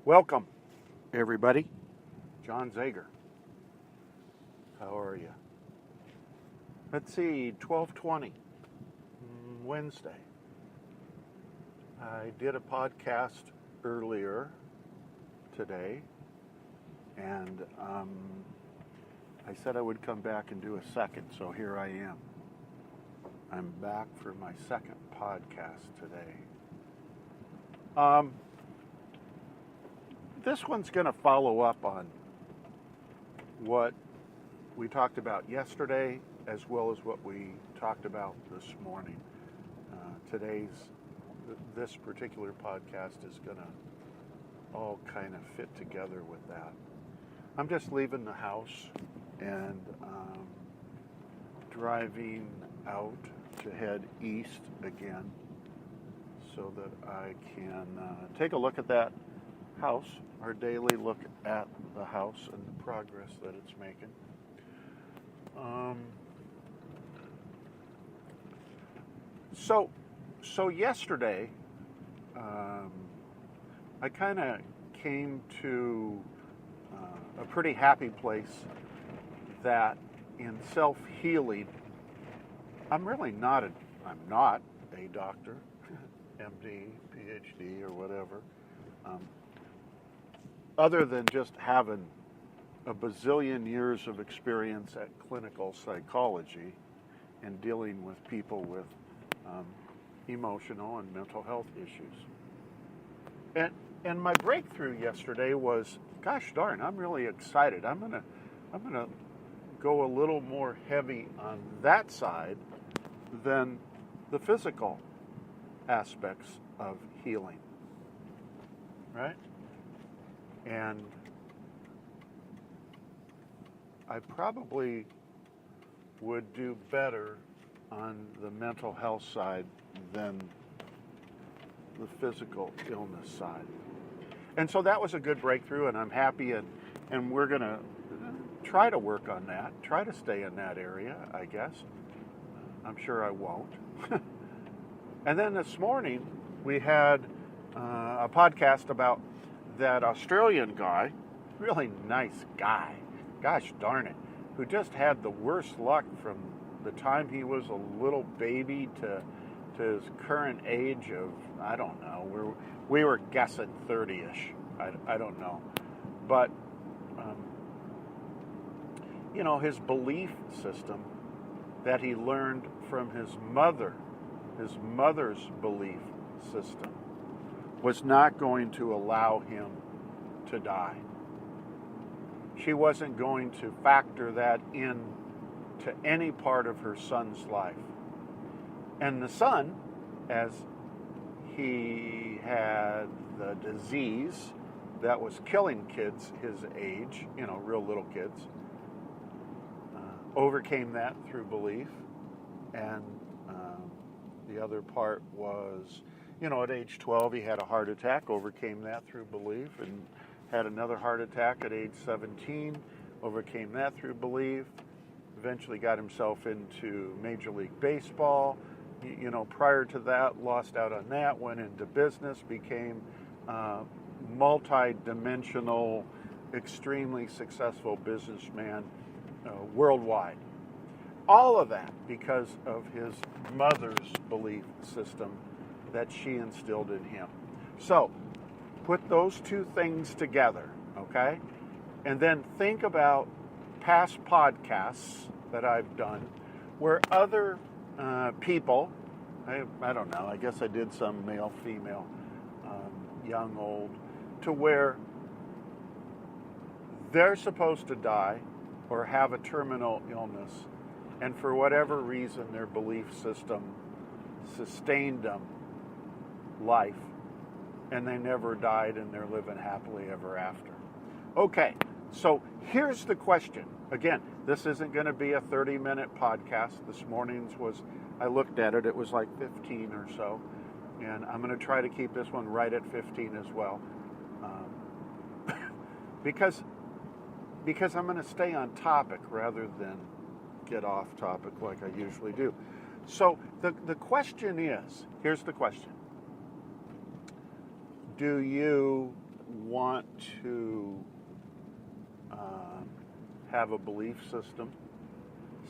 Welcome, everybody. John Zager. How are you? Let's see, 12:20, Wednesday. I did a podcast earlier today, and I said I would come back and do a second, so here I am. I'm back for my second podcast today. This one's going to follow up on what we talked about yesterday, as well as what we talked about this morning. This particular podcast is going to all kind of fit together with that. I'm just leaving the house and driving out to head east again so that I can take a look at that house, our daily look at the house and the progress that it's making. So yesterday, I kind of came to a pretty happy place that in self-healing, I'm not a doctor, MD, PhD, or whatever. Other than just having a bazillion years of experience at clinical psychology and dealing with people with emotional and mental health issues. And my breakthrough yesterday was, gosh darn, I'm really excited. I'm gonna go a little more heavy on that side than the physical aspects of healing, right? And I probably would do better on the mental health side than the physical illness side. And so that was a good breakthrough, and I'm happy, and we're going to try to work on that, try to stay in that area, I guess. I'm sure I won't. And then this morning, we had a podcast about that Australian guy, really nice guy, gosh darn it, who just had the worst luck from the time he was a little baby to his current age of, I don't know, we were guessing 30-ish, I don't know. But, his belief system that he learned from his mother's belief system, was not going to allow him to die. She wasn't going to factor that in to any part of her son's life. And the son, as he had the disease that was killing kids his age, real little kids, overcame that through belief. And the other part was, at age 12, he had a heart attack, overcame that through belief, and had another heart attack at age 17, overcame that through belief, eventually got himself into Major League Baseball. Prior to that, lost out on that, went into business, became multi-dimensional, extremely successful businessman worldwide. All of that because of his mother's belief system that she instilled in him. So, put those two things together, okay? And then think about past podcasts that I've done where other people, I don't know, I guess I did some male, female, young, old, to where they're supposed to die or have a terminal illness, and for whatever reason their belief system sustained them life, and they never died, and they're living happily ever after. Okay, so here's the question. Again, this isn't going to be a 30-minute podcast. This morning's was, I looked at it, it was like 15 or so, and I'm going to try to keep this one right at 15 as well, because I'm going to stay on topic rather than get off topic like I usually do. So the question is, here's the question. Do you want to have a belief system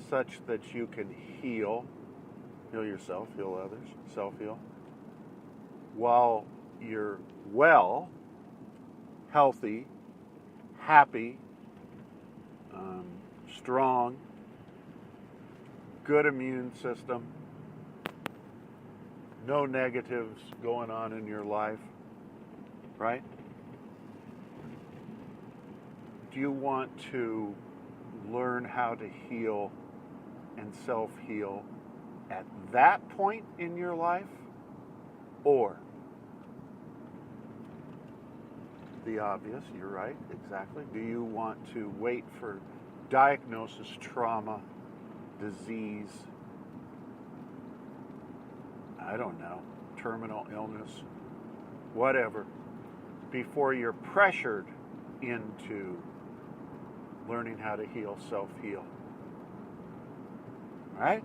such that you can heal yourself, heal others, self-heal, while you're well, healthy, happy, strong, good immune system, no negatives going on in your life, right? Do you want to learn how to heal and self-heal at that point in your life? Or the obvious, you're right, exactly. Do you want to wait for diagnosis, trauma, disease, I don't know, terminal illness, whatever, before you're pressured into learning how to heal, self-heal? All right?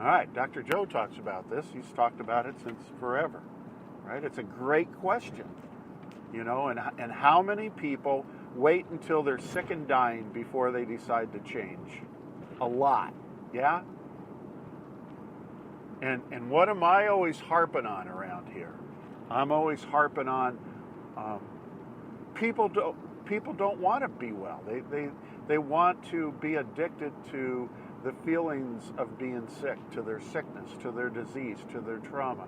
All right, Dr. Joe talks about this. He's talked about it since forever, right? It's a great question, and how many people wait until they're sick and dying before they decide to change? A lot, yeah? And what am I always harping on around here? I'm always harping on people don't want to be well. They want to be addicted to the feelings of being sick, to their sickness, to their disease, to their trauma,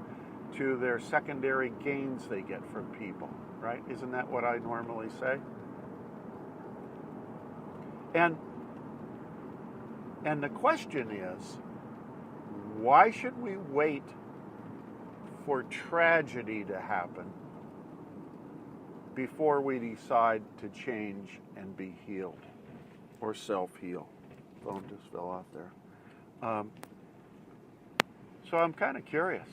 to their secondary gains they get from people, right? Isn't that what I normally say? And the question is, why should we wait for tragedy to happen before we decide to change and be healed or self-heal? Phone just fell off there. So I'm kind of curious.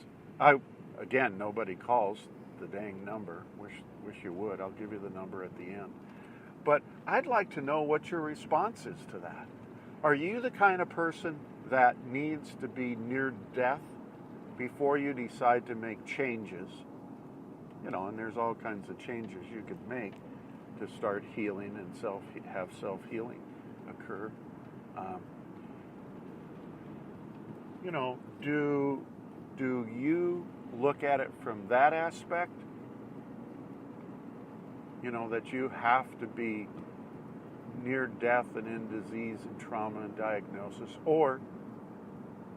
Again, nobody calls the dang number. Wish you would. I'll give you the number at the end. But I'd like to know what your response is to that. Are you the kind of person that needs to be near death before you decide to make changes? And there's all kinds of changes you could make to start healing and have self-healing occur. Do you look at it from that aspect? That you have to be near death and in disease and trauma and diagnosis? Or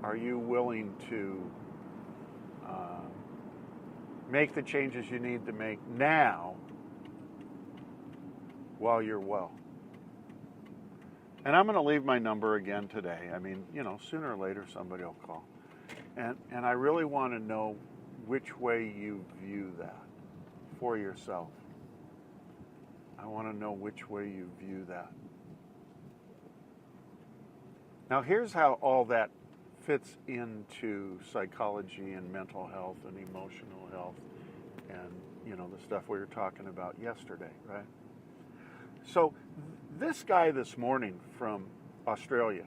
are you willing to make the changes you need to make now while you're well? And I'm going to leave my number again today. I mean, sooner or later somebody will call. And I really want to know which way you view that for yourself. I want to know which way you view that. Now, here's how all that fits into psychology and mental health and emotional health and, the stuff we were talking about yesterday, right? So this guy this morning from Australia,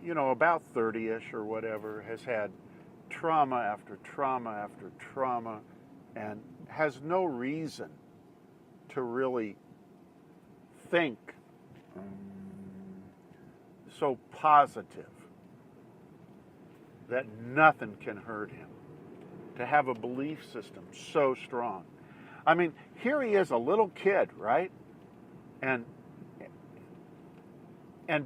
about 30-ish or whatever, has had trauma after trauma after trauma and has no reason to really think so positive that nothing can hurt him, to have a belief system so strong. I mean, here he is, a little kid, right? And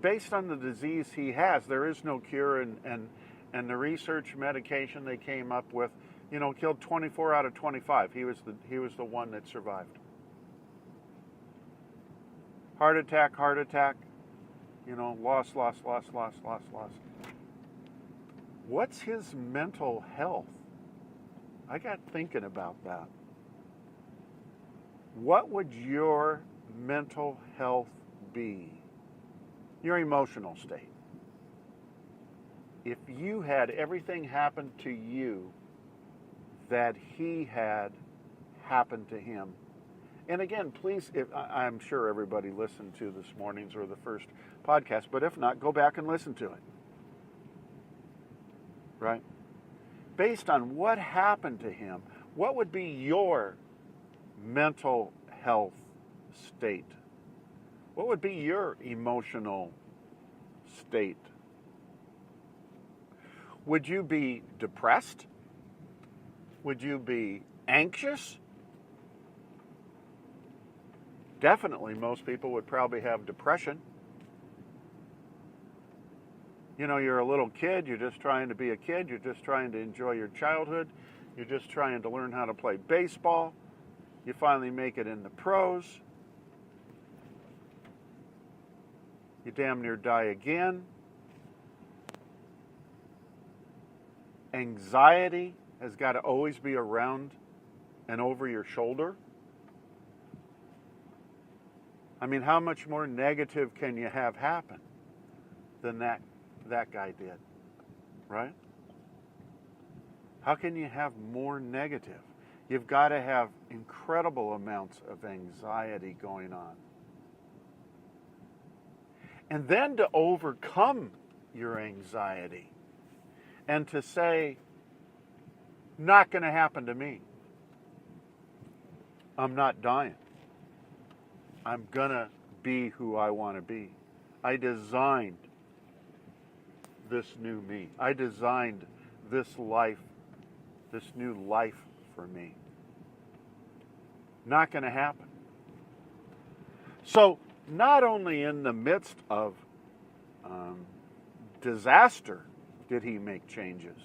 based on the disease he has, there is no cure, and the research medication they came up with, killed 24 out of 25. He was the one that survived. Heart attack, loss. What's his mental health? I got thinking about that. What would your mental health be? Your emotional state. If you had everything happen to you that he had happened to him. And again, please, I'm sure everybody listened to this morning's or the first podcast, but if not, go back and listen to it. Right? Based on what happened to him, what would be your mental health state? What would be your emotional state? Would you be depressed? Would you be anxious? Definitely, most people would probably have depression. You know, you're a little kid, you're just trying to be a kid, you're just trying to enjoy your childhood, you're just trying to learn how to play baseball. You finally make it in the pros. You damn near die again. Anxiety has got to always be around and over your shoulder. I mean, how much more negative can you have happen than that guy did, right? How can you have more negative? You've got to have incredible amounts of anxiety going on. And then to overcome your anxiety and to say, not going to happen to me. I'm not dying. I'm going to be who I want to be. I designed this new me. I designed this life, this new life for me. Not going to happen. So, not only in the midst of disaster did he make changes,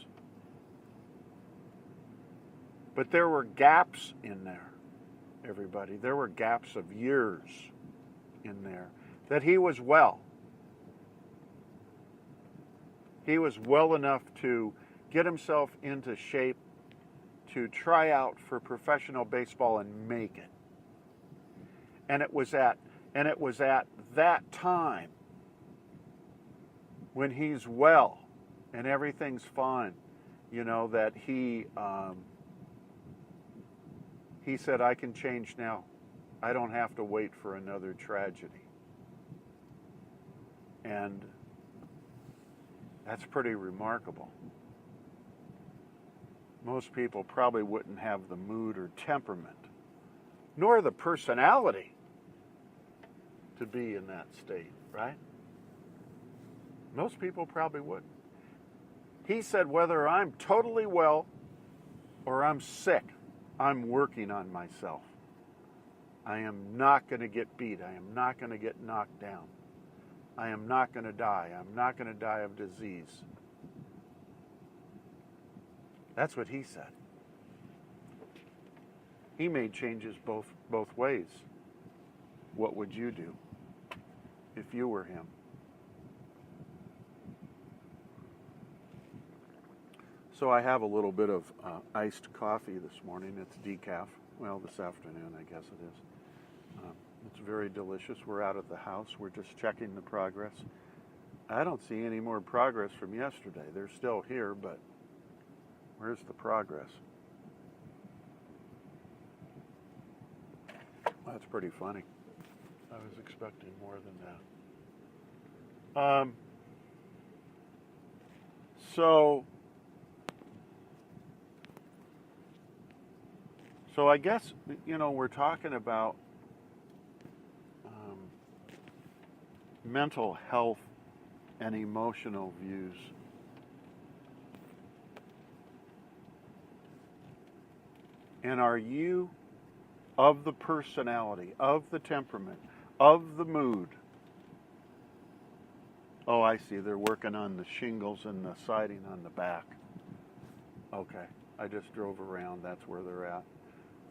but there were gaps in there, everybody. There were gaps of years in there that he was well. He was well enough to get himself into shape to try out for professional baseball and make it. And it was at that time when he's well and everything's fine, you know, that he said, I can change now. I don't have to wait for another tragedy. And that's pretty remarkable. Most people probably wouldn't have the mood or temperament, nor the personality to be in that state, right? Most people probably wouldn't. He said, whether I'm totally well or I'm sick, I'm working on myself. I am not going to get beat. I am not going to get knocked down. I am not going to die. I'm not going to die of disease. That's what he said. He made changes both ways. What would you do if you were him? So I have a little bit of iced coffee this morning. It's decaf. Well, this afternoon, I guess it is. It's very delicious. We're out of the house. We're just checking the progress. I don't see any more progress from yesterday. They're still here, but where's the progress? Well, that's pretty funny. I was expecting more than that. So I guess, you know, we're talking about mental health and emotional views. And are you of the personality, of the temperament, of the mood? Oh, I see. They're working on the shingles and the siding on the back. Okay. I just drove around. That's where they're at.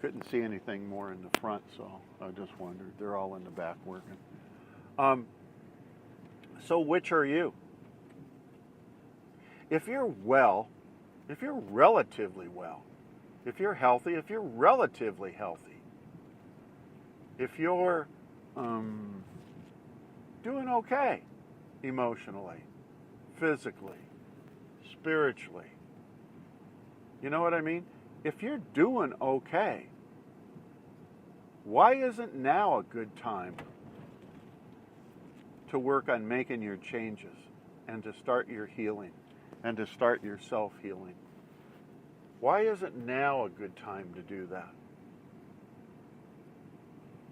Couldn't see anything more in the front, so I just wondered. They're all in the back working. So which are you? If you're well, if you're relatively well, if you're healthy, if you're relatively healthy, if you're doing okay emotionally, physically, spiritually, you know what I mean? If you're doing okay, why isn't now a good time to work on making your changes and to start your healing and to start your self-healing? Why isn't now a good time to do that?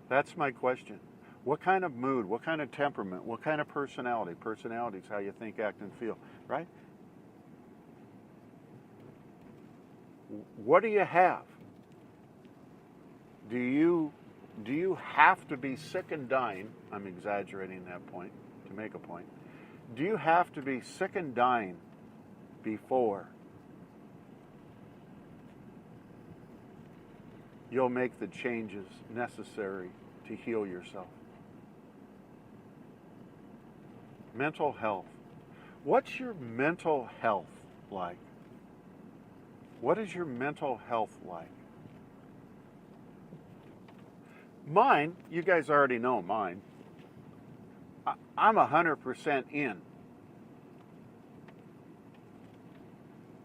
That's my question. What kind of mood, what kind of temperament, what kind of personality? Personality is how you think, act, and feel, right? What do you have? Do you have to be sick and dying? I'm exaggerating that point to make a point. Do you have to be sick and dying before you'll make the changes necessary to heal yourself? Mental health. What's your mental health like? What is your mental health like? Mine, you guys already know mine. I'm 100% in.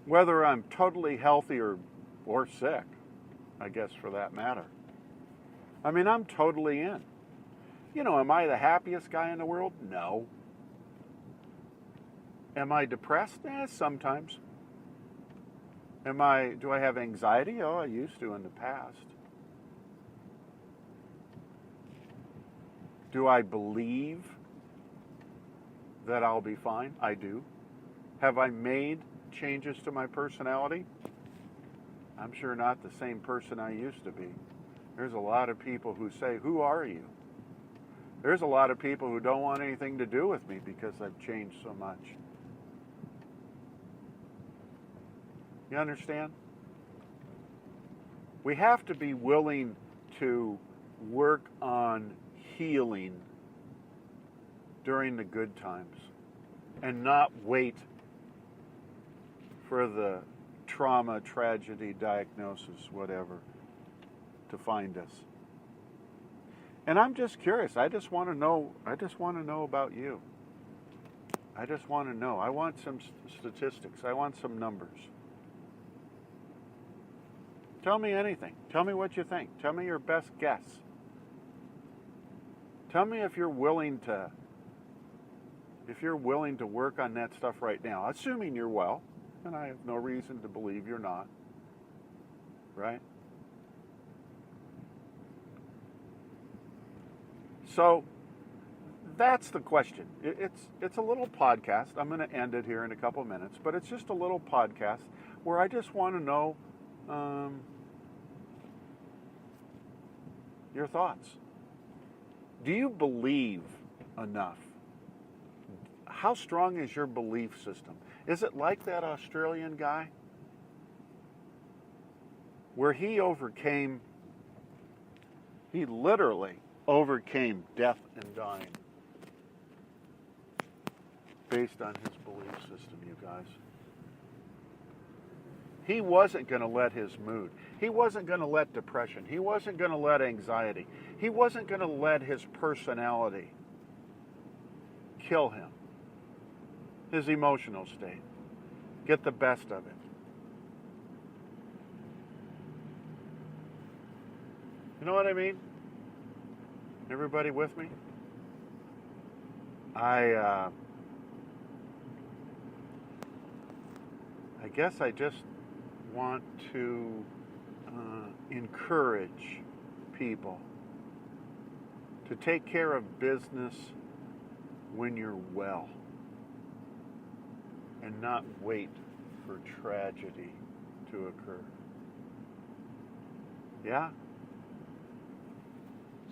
Whether I'm totally healthy or sick, I guess for that matter. I mean, I'm totally in. You know, am I the happiest guy in the world? No. Am I depressed? Sometimes. Do I have anxiety? Oh, I used to in the past. Do I believe that I'll be fine? I do. Have I made changes to my personality? I'm sure not the same person I used to be. There's a lot of people who say, "Who are you?" There's a lot of people who don't want anything to do with me because I've changed so much. You understand? We have to be willing to work on healing during the good times and not wait for the trauma, tragedy, diagnosis, whatever, to find us. And I'm just curious. I just want to know about you. I just want to know. I want some statistics. I want some numbers. Tell me anything. Tell me what you think. Tell me your best guess. Tell me if you're willing to work on that stuff right now, assuming you're well, and I have no reason to believe you're not. Right? So that's the question. It's a little podcast. I'm going to end it here in a couple minutes, but it's just a little podcast where I just want to know your thoughts. Do you believe enough? How strong is your belief system? Is it like that Australian guy where he literally overcame death and dying based on his belief system, you guys? He wasn't going to let his mood, he wasn't going to let depression, he wasn't going to let anxiety, he wasn't going to let his personality kill him, his emotional state, get the best of it. You know what I mean? Everybody with me? I guess I just want to encourage people to take care of business when you're well and not wait for tragedy to occur. Yeah?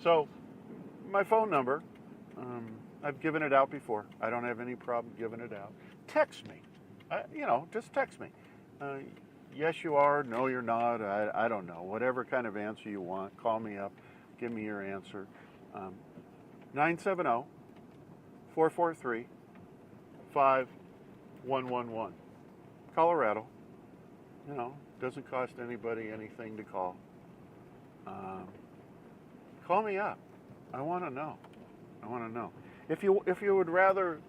So, my phone number, I've given it out before. I don't have any problem giving it out. Text me. Just text me. Yes, you are. No, you're not. I don't know. Whatever kind of answer you want, call me up. Give me your answer. 970-443-5111. Colorado. Doesn't cost anybody anything to call. Call me up. I want to know. If you would rather,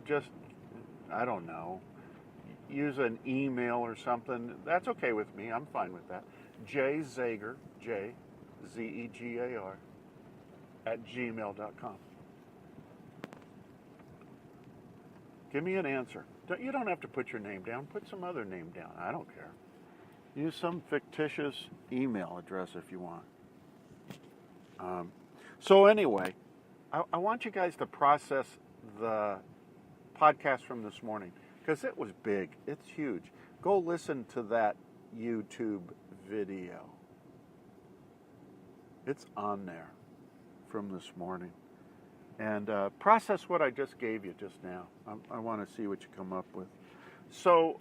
just, I don't know, use an email or something, that's okay with me. I'm fine with that. Zegar, Zegar, @gmail.com. Give me an answer. You don't have to put your name down. Put some other name down. I don't care. Use some fictitious email address if you want. So anyway, I want you guys to process the podcast from this morning because it was big. It's huge. Go listen to that YouTube video. It's on there from this morning. And process what I just gave you just now. I want to see what you come up with. So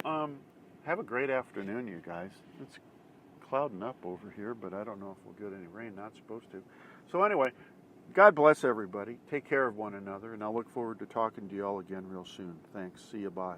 have a great afternoon, you guys. It's clouding up over here, but I don't know if we'll get any rain. Not supposed to. So anyway, God bless everybody. Take care of one another, and I'll look forward to talking to you all again real soon. Thanks. See you. Bye.